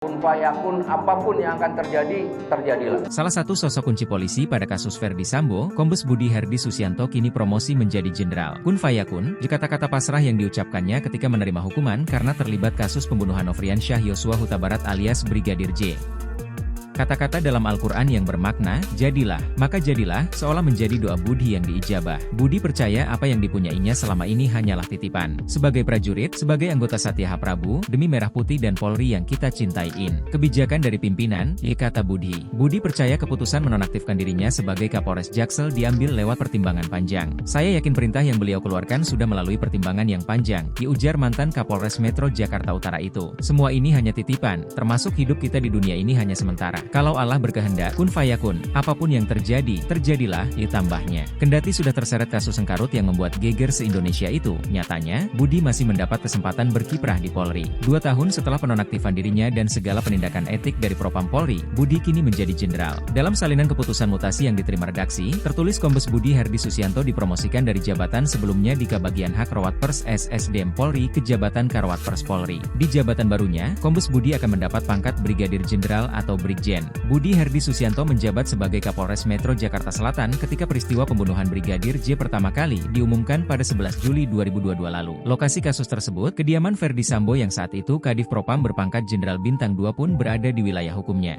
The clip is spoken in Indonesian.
Kun fayakun, apapun yang akan terjadi, terjadilah. Salah satu sosok kunci polisi pada kasus Verdi Sambo, Kombes Budi Herdi Susianto kini promosi menjadi jenderal. Kun fayakun, kata-kata pasrah yang diucapkannya ketika menerima hukuman karena terlibat kasus pembunuhan Nofriansyah Yosua Huta Barat alias Brigadir J. Kata-kata dalam Al-Quran yang bermakna, jadilah, maka jadilah, seolah menjadi doa Budi yang diijabah. Budi percaya apa yang dipunyainya selama ini hanyalah titipan. Sebagai prajurit, sebagai anggota Satya Prabu, demi Merah Putih dan Polri yang kita cintaiin. Kebijakan dari pimpinan, kata Budi. Budi percaya keputusan menonaktifkan dirinya sebagai Kapolres Jaksel diambil lewat pertimbangan panjang. Saya yakin perintah yang beliau keluarkan sudah melalui pertimbangan yang panjang, diujar mantan Kapolres Metro Jakarta Utara itu. Semua ini hanya titipan, termasuk hidup kita di dunia ini hanya sementara. Kalau Allah berkehendak, kun fayakun, apapun yang terjadi, terjadilah, tambahnya. Kendati sudah terseret kasus sengkarut yang membuat geger se-Indonesia itu, nyatanya, Budi masih mendapat kesempatan berkiprah di Polri. 2 tahun setelah penonaktifan dirinya dan segala penindakan etik dari Propam Polri, Budi kini menjadi jenderal. Dalam salinan keputusan mutasi yang diterima redaksi, tertulis Kombes Budi Herdi Susianto dipromosikan dari jabatan sebelumnya di Kabagian Hak Rawatpers SSDM Polri ke jabatan Karwatpers Polri. Di jabatan barunya, Kombes Budi akan mendapat pangkat Brigadir Jenderal atau Brigjen. Budi Herdi Susianto menjabat sebagai Kapolres Metro Jakarta Selatan ketika peristiwa pembunuhan Brigadir J pertama kali diumumkan pada 11 Juli 2022 lalu. Lokasi kasus tersebut, kediaman Verdi Sambo yang saat itu Kadif Propam berpangkat Jenderal Bintang 2 pun berada di wilayah hukumnya.